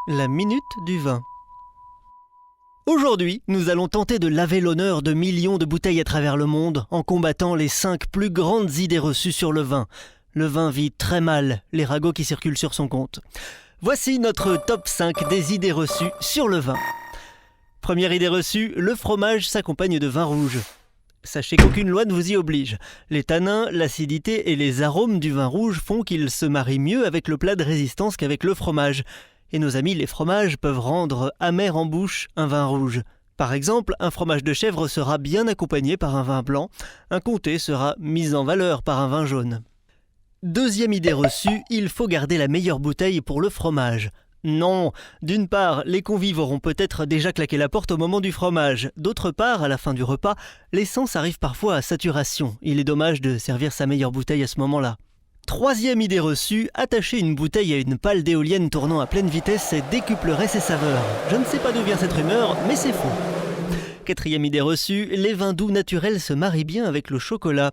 La minute du vin. Aujourd'hui, nous allons tenter de laver l'honneur de millions de bouteilles à travers le monde en combattant les 5 plus grandes idées reçues sur le vin. Le vin vit très mal les ragots qui circulent sur son compte. Voici notre top 5 des idées reçues sur le vin. Première idée reçue, le fromage s'accompagne de vin rouge. Sachez qu'aucune loi ne vous y oblige. Les tanins, l'acidité et les arômes du vin rouge font qu'il se marie mieux avec le plat de résistance qu'avec le fromage. Et nos amis les fromages peuvent rendre amer en bouche un vin rouge. Par exemple, un fromage de chèvre sera bien accompagné par un vin blanc, un comté sera mis en valeur par un vin jaune. Deuxième idée reçue, il faut garder la meilleure bouteille pour le fromage. Non, d'une part, les convives auront peut-être déjà claqué la porte au moment du fromage. D'autre part, à la fin du repas, l'essence arrive parfois à saturation. Il est dommage de servir sa meilleure bouteille à ce moment-là. Troisième idée reçue, attacher une bouteille à une pale d'éolienne tournant à pleine vitesse décuplerait ses saveurs. Je ne sais pas d'où vient cette rumeur, mais c'est faux. Quatrième idée reçue, les vins doux naturels se marient bien avec le chocolat.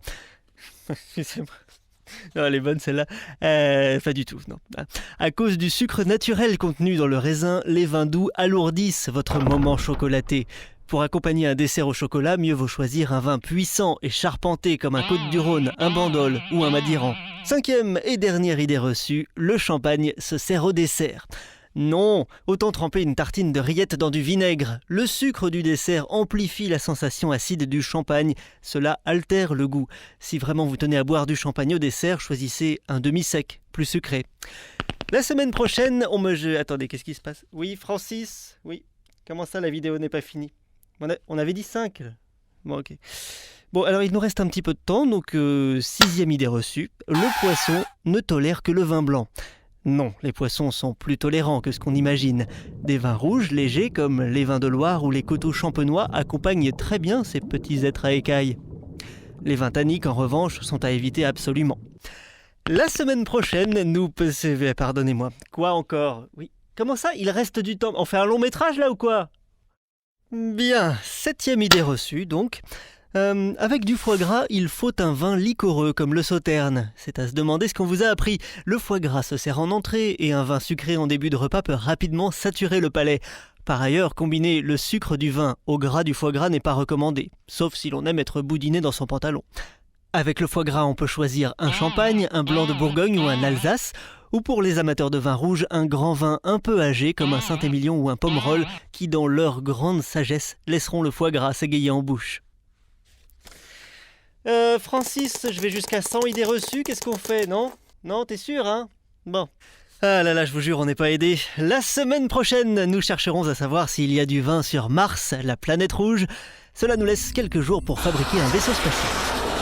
Non, elle est bonne celle-là. Pas du tout, non. À cause du sucre naturel contenu dans le raisin, les vins doux alourdissent votre moment chocolaté. Pour accompagner un dessert au chocolat, mieux vaut choisir un vin puissant et charpenté comme un Côte-du-Rhône, un Bandol ou un Madiran. Cinquième et dernière idée reçue, le champagne se sert au dessert. Non, autant tremper une tartine de rillettes dans du vinaigre. Le sucre du dessert amplifie la sensation acide du champagne. Cela altère le goût. Si vraiment vous tenez à boire du champagne au dessert, choisissez un demi-sec, plus sucré. La semaine prochaine, Attendez, qu'est-ce qui se passe? Oui, Francis? Oui. Comment ça, la vidéo n'est pas finie? On avait dit 5. Bon, ok. Bon, alors il nous reste un petit peu de temps, donc sixième idée reçue. Le poisson ne tolère que le vin blanc. Non, les poissons sont plus tolérants que ce qu'on imagine. Des vins rouges légers comme les vins de Loire ou les coteaux champenois accompagnent très bien ces petits êtres à écailles. Les vins tanniques en revanche sont à éviter absolument. La semaine prochaine, Pardonnez-moi. Quoi encore? Oui. Comment ça? Il reste du temps. On fait un long métrage là ou quoi? Bien, septième idée reçue donc. Avec du foie gras, il faut un vin liquoreux comme le Sauterne. C'est à se demander ce qu'on vous a appris. Le foie gras se sert en entrée et un vin sucré en début de repas peut rapidement saturer le palais. Par ailleurs, combiner le sucre du vin au gras du foie gras n'est pas recommandé, sauf si l'on aime être boudiné dans son pantalon. Avec le foie gras, on peut choisir un champagne, un blanc de Bourgogne ou un Alsace, ou pour les amateurs de vin rouge, un grand vin un peu âgé comme un Saint-Émilion ou un Pomerol qui, dans leur grande sagesse, laisseront le foie gras s'égayer en bouche. Francis, je vais jusqu'à 100 idées reçues, qu'est-ce qu'on fait, non? Non, t'es sûr, hein? Bon. Ah là là, je vous jure, on n'est pas aidé. La semaine prochaine, nous chercherons à savoir s'il y a du vin sur Mars, la planète rouge. Cela nous laisse quelques jours pour fabriquer un vaisseau spatial.